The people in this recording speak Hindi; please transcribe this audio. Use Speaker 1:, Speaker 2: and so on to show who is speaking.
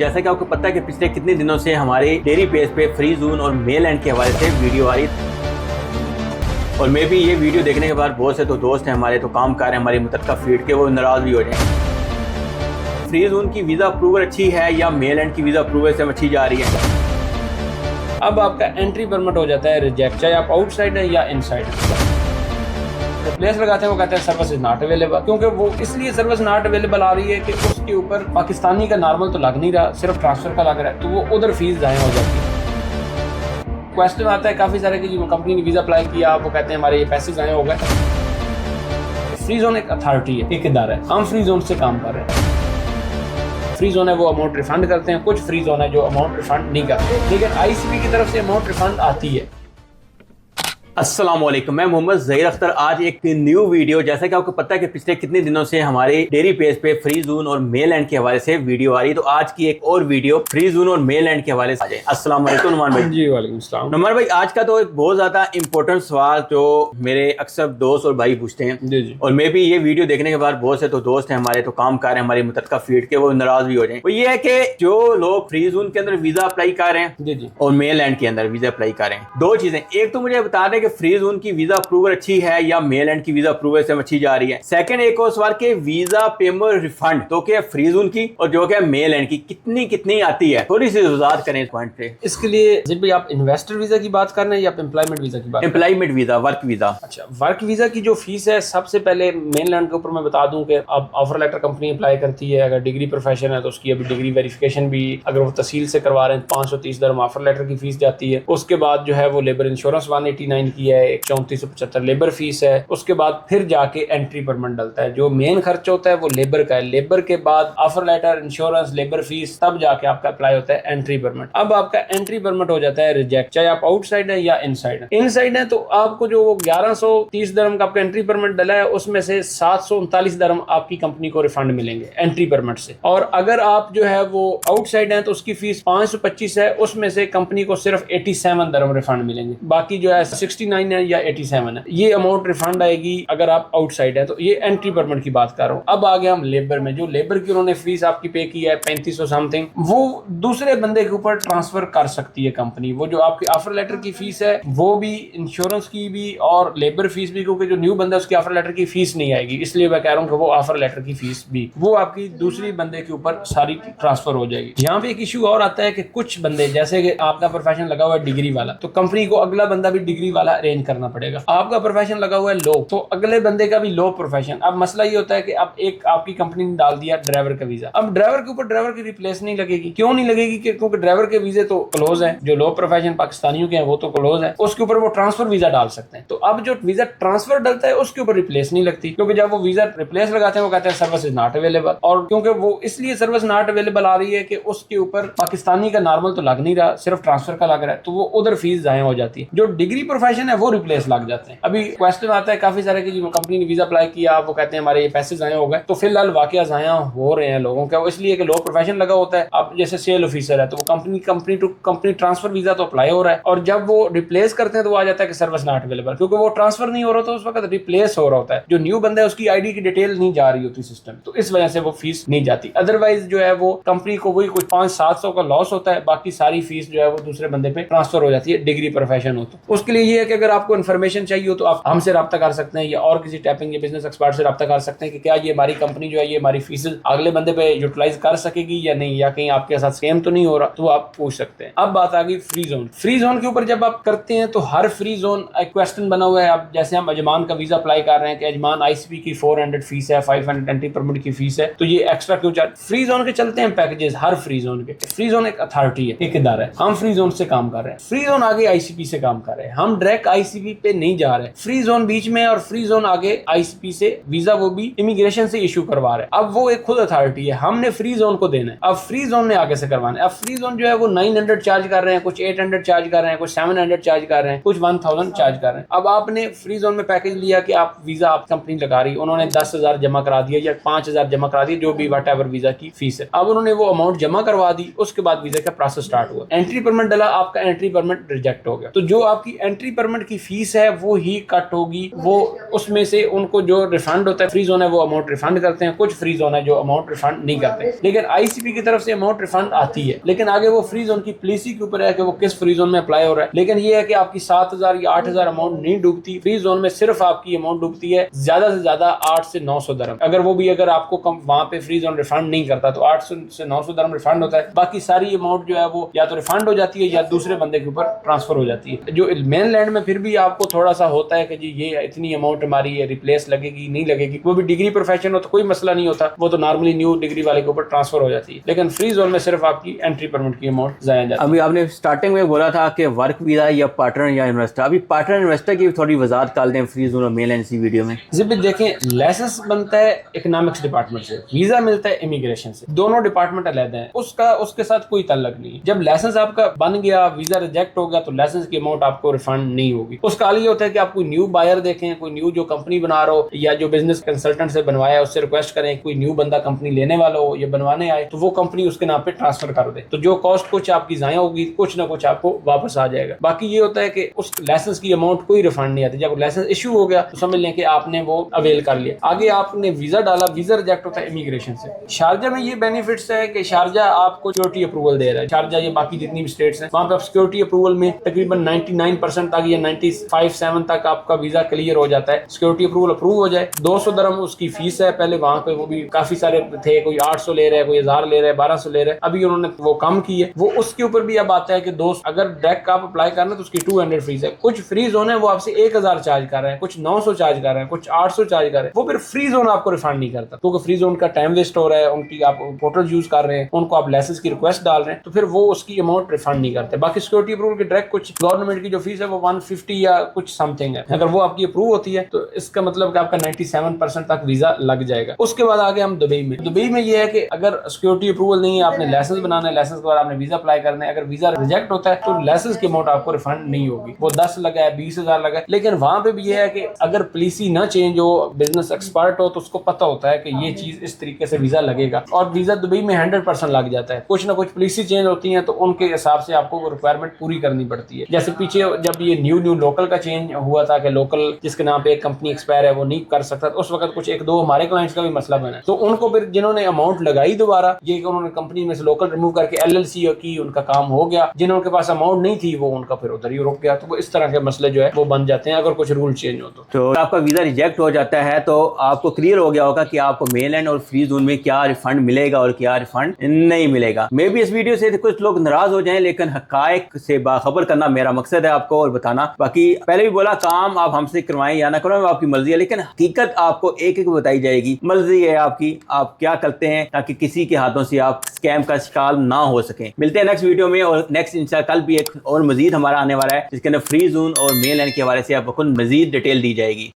Speaker 1: जैसा कि आपको पता है कि पिछले कितने दिनों से हमारे डेयरी पेज पे फ्री जोन और मेल एंड के हवाले से वीडियो आ रही और मे भी ये वीडियो देखने के बाद बहुत से तो दोस्त हैं हमारे, तो काम कर रहे हैं हमारी मुतलका फील्ड के, वो नाराज़ भी हो जाए। फ्री जोन की वीज़ा अप्रूवल अच्छी है या मेल एंड की वीज़ा अप्रूवल से अच्छी जा रही है?
Speaker 2: अब आपका एंट्री परमिट हो जाता है रिजेक्ट, चाहे आप आउटसाइड है या इनसाइड है। रिप्लेस लगाते हैं, वो कहते हैं सर्विस इज नॉट अवेलेबल, क्योंकि वो इसलिए सर्विस नॉट अवेलेबल आ रही है कि उसके ऊपर पाकिस्तानी का नॉर्मल तो लग नहीं रहा, सिर्फ ट्रांसफर का लग रहा है, तो वो उधर फीस ज़ाया हो जाती है। क्वेश्चन आता है काफ़ी सारे कि जो कंपनी ने वीज़ा अप्लाई किया, वो कहते हैं हमारे ये पैसे ज़ाया हो गए। फ्री जोन एक अथॉरिटी है, एक इदारा है, हम फ्री जोन से काम कर रहे हैं। फ्री जोन है वो अमाउंट रिफंड करते हैं, कुछ फ्री जोन है जो अमाउंट रिफंड नहीं करते, लेकिन आईसीपी की तरफ से अमाउंट रिफंड आती है।
Speaker 1: अस्सलाम वालेकुम, मैं मोहम्मद ज़हीर अख्तर। आज एक न्यू वीडियो, जैसा कि आपको पता है कि पिछले कितने दिनों से हमारे डेयरी पेज पे फ्री जोन और मेल एंड के हवाले से वीडियो आ रही है, तो आज की एक और वीडियो फ्री जोन और मेल एंड के हवाले से आ जाए। अस्सलाम वालेकुम नुमान भाई।
Speaker 2: जी वालेकुम सलाम।
Speaker 1: नुमान भाई, आज का तो एक बहुत ज्यादा इंपॉर्टेंट सवाल जो मेरे अक्सर दोस्त और भाई पूछते हैं,
Speaker 2: जी
Speaker 1: और मे भी ये वीडियो देखने के बाद बहुत से तो दोस्त हैं हमारे, तो काम कर रहे हैं हमारी मुतलका फील्ड के, वो नाराज भी हो जाए। वो ये है कि जो लोग फ्री जोन के अंदर वीजा अप्लाई कर रहे हैं
Speaker 2: जी
Speaker 1: और मेल एंड के अंदर वीजा अप्लाई कर रहे हैं, दो चीजें, एक तो मुझे बता दें कि फ्री जोन की वीजा अप्रूवल अच्छी है या मेल एंड की वीजा अप्रूवल से अच्छी जा रही है। सेकंड, एक और सवाल के वीजा पेमेंट रिफंड तो क्या फ्री जोन की और जो क्या मेल एंड की कितनी आती है, थोड़ी सी वजाहत करें इस पॉइंट पे।
Speaker 2: इसके लिए जिद भाई, आप इन्वेस्टर वीजा की बात कर रहे हैं या आप एम्प्लॉयमेंट वीजा की बात?
Speaker 1: Employment visa, work visa.
Speaker 2: अच्छा, वर्क वीजा की जो फीस है, सबसे पहले मेनलैंड के ऊपर मैं बता दूं कि अब ऑफर लेटर कंपनी अप्लाई करती है। अगर डिग्री प्रोफेशन है तो उसकी अभी डिग्री वेरिफिकेशन भी, अगर वो तहसील से करवा रहे हैं, 530 दरहम ऑफर लेटर की फीस जाती है। उसके बाद जो है वो लेबर इंश्योरेंस 189 की है, 3475 लेबर फीस है। उसके बाद फिर जाके एंट्री परमिट डलता है। जो मेन खर्च होता है वो लेबर का है, लेबर के बाद offer letter, insurance, labour fees, तब जाके आपका अप्लाई होता है एंट्री परमिट। अब आपका एंट्री परमिट हो जाता है रिजेक्ट, चाहे आप आउटसाइड है या इनसाइड है। इनसाइड है तो आपको जो 1130 दरहम का आपका एंट्री परमिट डला है, उसमें से 739 दरहम आपकी कंपनी को रिफंड मिलेंगे एंट्री परमिट से। और अगर आप जो है वो आउटसाइड है तो उसकी फीस 525 है, उसमें से कंपनी को सिर्फ 87 दरहम रिफंड मिलेंगे। बाकी जो है 69 है या 87 है, ये अमाउंट रिफंड आएगी अगर आप आउटसाइड है। तो ये एंट्री परमिट की बात कर रहा हूँ। अब आ गया हम लेबर में। जो लेबर की उन्होंने फीस आपकी पे की है 3500 समथिंग, वो दूसरे बंदे के ऊपर ट्रांसफर कर सकती है कंपनी। वो जो आपकी ऑफर लेटर की फीस है वो भी, इंश्योरेंस की भी और लेबर फीस भी, क्योंकि जो न्यू बंदा है उसकी ऑफर लेटर की फीस नहीं आएगी, इसलिए मैं कह रहा हूँ कि वो ऑफर लेटर की फीस भी वो आपकी दूसरी बंदे के ऊपर सारी ट्रांसफर हो जाएगी। यहाँ पे एक इशू और आता है कि कुछ बंदे, जैसे कि आपका प्रोफेशन लगा हुआ है डिग्री वाला, तो कंपनी को अगला बंदा भी डिग्री वाला अरेंज करना पड़ेगा। आपका प्रोफेशन लगा हुआ है लो, तो अगले बंदे का भी लो प्रोफेशन। अब मसला ये होता है कि अब एक आपकी कंपनी ने डाल दिया ड्राइवर का वीजा, अब ड्राइवर के ऊपर ड्राइवर की रिप्लेस नहीं लगेगी। क्यों नहीं लगेगी? क्योंकि ड्राइवर के वीजे तो क्लोज है, जो लो प्रोफेशन पाकिस्तानियों के हैं वो तो क्लोज है, उसके ऊपर वो ट्रांसफर वीजा डाल सकते हैं। तो अब जो वीजा ट्रांसफर डलता है उसके ऊपर रिप्लेस नहीं लगती, क्योंकि जब वो वीजा रिप्लेस लगाते हैं वो कहते हैं सर्विस इज नॉट अवेलेबल। और क्योंकि वो इसलिए सर्विस नॉट अवेलेबल आ रही है कि उसके ऊपर पाकिस्तानी का नॉर्मल तो लग नहीं रहा, सिर्फ ट्रांसफर का लग रहा है, तो वो उधर फीस ज़ाया हो जाती है। जो डिग्री प्रोफेशन है वो रिप्लेस लग जाते हैं। अभी क्वेश्चन आता है काफी सारे कि कंपनी ने वीजा अप्लाई किया, वो कहते हैं हमारे ये पैसे ज़ाया हो गए। तो फिलहाल वाकया ज़ाया हो रहे हैं लोगों का, इसलिए कि लो प्रोफेशन लगा होता है। अब जैसे सेल ऑफिसर है तो वो company to company transfer visa तो अप्लाई हो रहा है, और जब वो रिप्लेस करते हैं तो वो आ जाता है कि सर्विस नॉट अवेलेबल, क्योंकि वो ट्रांसफर नहीं हो रहा तो उस वक्त रिप्लेस हो रहा होता है। जो न्यू बंदा है उसकी आईडी की डिटेल नहीं जा रही होती सिस्टम, तो इस वजह से वो फीस नहीं जाती। अदरवाइज जो है वो कंपनी को वही कुछ 500-700 का लॉस होता है, बाकी सारी फीस जो है वो दूसरे बंदे पे ट्रांसफर हो जाती है डिग्री प्रोफेशन हो तो। उसके लिए ये है कि अगर आपको इन्फॉर्मेशन चाहिए हो तो आप हमसे रब्ता कर सकते हैं, या और किसी टैपिंग या बिजनेस एक्सपर्ट से रब्ता कर सकते हैं कि क्या ये हमारी कंपनी जो है ये हमारी फीस अगले बंदे पे यूटिलाइज कर सकेगी या नहीं, या कहीं आपके साथ स्कैम तो नहीं हो रहा, तो आप पूछ सकते हैं। अब बात आ गई फ्री जोन। फ्री जोन के ऊपर जब आप करते हैं तो हर फ्री जोन एक क्वेश्चन बना हुआ है। अब जैसे हम अजमान का वीजा अप्लाई कर रहे हैं कि अजमान आईसीपी की 400 फीस है, 500 एंट्री परमिट की फीस है, तो ये एक्स्ट्रा क्यों चार्ज? फ्री जोन के चलते हैं पैकेजेस हर फ्री जोन के। फ्री जोन एक अथॉरिटी है, एक इदारा है, हम फ्री जोन से काम कर रहे हैं। फ्री जोन आगे आईसीपी से काम कर रहे हैं, हम डायरेक्ट आईसीपी पे नहीं जा रहे। फ्री जोन बीच में और फ्री जोन आगे आईसीपी से वीजा वो भी इमिग्रेशन से इशू करवा रहे हैं। अब वो एक खुद अथॉरिटी है, हमने फ्री जोन को देना है, अब फ्री जोन ने आगे से करवाना है। अब फ्री जोन जो है वो 900 चार्ज कर रहे हैं, कुछ 800 चार्ज कर रहे हैं, कुछ 700 चार्ज कर रहे हैं, कुछ 1000 चार्ज कर रहे हैं। अब आपने फ्री जोन में पैकेज लिया कि आप वीजा आप कंपनी लगा रही, उन्होंने 10,000 जमा करा दिया या 5,000 जमा करा दिया, जो भी व्हाटएवर वीजा की फीस है। अब उन्होंने वो अमाउंट जमा करवा दी, उसके बाद वीजा का प्रोसेस स्टार्ट हुआ, एंट्री परमिट डला, आपका एंट्री परमिट रिजेक्ट हो गया। तो जो आपकी एंट्री परमिट परमिट की फीस है वो ही कट होगी, वो उसमें से उनको जो रिफंड होता है फ्री जोन है वो अमाउंट रिफंड करते हैं, कुछ फ्री जोन है जो अमाउंट रिफंड नहीं करते। लेकिन आईसीपी की तरफ से अमाउंट रिफंड आती है, लेकिन आगे वो फ्री जोन की पॉलिसी के ऊपर है कि वो किस फ्री जोन में अप्लाई हो रहा है। लेकिन ये है कि आपकी 7,000 या 8,000 अमाउंट नहीं डूबती, फ्री जोन में सिर्फ आपकी अमाउंट डूबती है ज्यादा से ज्यादा 8 से 900 दरम। अगर वो भी अगर आपको कम वहां पे फ्री जोन रिफंड नहीं करता तो 800 से 900 दरम रिफंड होता है, बाकी सारी अमाउंट जो है वो या तो रिफंड हो जाती है या दूसरे बंदे के ऊपर ट्रांसफर हो जाती है। जो मेन लैंड में फिर भी आपको थोड़ा सा होता है कि जी ये इतनी अमाउंट हमारी है, रिप्लेस लगेगी नहीं लगेगी, वो भी डिग्री प्रोफेशन हो तो कोई मसला नहीं होता, वो तो नॉर्मली न्यू डिग्री वाले के ऊपर ट्रांसफर हो जाती है। लेकिन फ्री जोन में सिर्फ आपकी एंट्री परमिट की अमाउंट जाया जाती है।
Speaker 1: अभी आपने स्टार्टिंग में बोला था कि वर्क वीजा या पार्टनर या इन्वेस्टर, अभी पार्टनर इन्वेस्टर की थोड़ी वजाहत कर दें फ्री जोन और मेल एंड सी वीडियो में।
Speaker 2: जी देखें, लाइसेंस बनता है इकोनॉमिक्स डिपार्टमेंट से, वीजा मिलता है इमिग्रेशन से, दोनों डिपार्टमेंट अलग हैं, उसका उसके साथ कोई ताल्लुक नहीं है। जब लाइसेंस आपका बन गया, वीजा रिजेक्ट हो गया तो लाइसेंस की अमाउंट आपको रिफंड नहीं होगी। उसका ये होता है कि आप कोई न्यू बायर देखें, कोई न्यू जो कंपनी बना रहे हो या जो बिजनेस कंसल्टेंट से बनवाया उससे रिक्वेस्ट करें, कोई न्यू बंदा कंपनी लेने वाला हो या बनवाने आए तो वो कंपनी उसके नाम पे ट्रांसफर कर दे, तो जो कॉस्ट कुछ आपकी जाया होगी कुछ ना कुछ आपको वापस आ जाएगा। बाकी ये होता है कि उस लाइसेंस की अमाउंट कोई रिफंड नहीं आती। जब लाइसेंस इशू हो गया तो समझ लें कि आपने वो अवेल कर लिया, आगे आपने वीजा डाला, वीजा रिजेक्ट होता है इमिग्रेशन से। शारजा में ये बेनिफिट्स है कि शारजा आपको सिक्योरिटी अप्रूवल दे रहा है, शारजा ये बाकी जितनी भी स्टेट्स हैं वहां पे आप सिक्योरिटी अप्रूवल में तकरीबन 99% तक या 95-7 तक आपका वीजा क्लियर हो जाता है। सिक्योरिटी अप्रूवल अप्रूव हो जाए, 200 दरम उसकी फीस है। पहले वहां पे वो भी काफी सारे थे, कोई 800 ले रहा है, कोई 1000 ले रहा है, 1200 ले रहा है, अभी उन्होंने वो कम की है। वो उसके ऊपर भी अब आता है कि दोस्त अगर डायरेक्ट आप अप्लाई करना तो उसकी 200 फीस है। कुछ फ्री जोन है वो आपसे 1000 चार्ज कर रहे हैं, कुछ 900 चार्ज कर रहे हैं, कुछ 800 चार्ज कर रहे हैं, वो फिर फ्री जोन आपको रिफंड नहीं करता क्योंकि फ्री जोन का टाइम वेस्ट हो रहा है, उनकी आप पोर्टल यूज कर रहे हैं, उनको आप लाइसेंस की रिक्वेस्ट डाल रहे हैं, तो फिर वो उसकी अमाउंट रिफंड नहीं करते। बाकी सिक्योरिटी अप्रूवल की डायरेक्ट कुछ गवर्नमेंट की जो फीस है वो 150 या कुछ समथिंग है, अगर वो आपकी अप्रूव होती है तो इसका मतलब कि आपका 97% तक वीजा लग जाएगा। उसके बाद आगे हम दुबई में। दुबई में ये है कि अगर सिक्योरिटी अप्रूवल नहीं है, आपने लाइसेंस बनाना है, लाइसेंस के बाद आपने वीजा अप्लाई करना है, अगर वीजा रिजेक्ट होता है तो लाइसेंस की अमाउंट आपको रिफंड नहीं होगी, वो 10 लगा है, 20,000 लगा है। लेकिन वहां पे भी ये है कि अगर पॉलिसी ना चेंज हो, बिजनेस एक्सपर्ट हो तो उसको पता होता है कि ये चीज इस तरीके से वीजा लगेगा, और वीजा दुबई में 100% लग जाता है। कुछ ना कुछ पॉलिसी चेंज होती है तो उनके हिसाब से आपको रिक्वायरमेंट पूरी करनी पड़ती है। जैसे पीछे जब ये न्यू लोकल का चेंज हुआ था कि लोकल जिसके नाम पे एक कंपनी एक्सपायर है वो नहीं कर सकता, तो उस वक्त कुछ 1-2 हमारे क्लाइंट्स का भी मसला बना, तो उनको फिर जिन्होंने अमाउंट लगाई दोबारा, ये कि उन्होंने कंपनी में से लोकल रिमूव करके LLC की, उनका काम हो गया। जिनके पास अमाउंट नहीं थी वो उनका फिर उधर ही रुक गया। तो इस तरह के मसले जो है वो बन जाते हैं अगर कुछ रूल चेंज हो तो
Speaker 1: आपका वीजा रिजेक्ट हो जाता है तो आपको क्लियर हो गया होगा कि आपको मेल एंड और फ्री जोन में क्या रिफंड मिलेगा और क्या रिफंड नहीं मिलेगा। मे भी इस वीडियो से कुछ लोग नाराज हो जाएं, लेकिन हकायक से बाखबर करना मेरा मकसद है आपको और बताना। बाकी पहले भी बोला, काम आप हमसे करवाएं या ना करवाएं आपकी मर्जी है, लेकिन हकीकत आपको एक एक बताई जाएगी। मर्जी है आपकी, आप क्या करते हैं ताकि किसी के हाथों से आप स्कैम का शिकार ना हो सके। मिलते हैं नेक्स्ट वीडियो में, और नेक्स्ट इंशाल्लाह कल भी एक और मजीद हमारा आने वाला है जिसके अंदर फ्री जोन और मेल एंड के हवाले से आपको मजीद डिटेल दी जाएगी।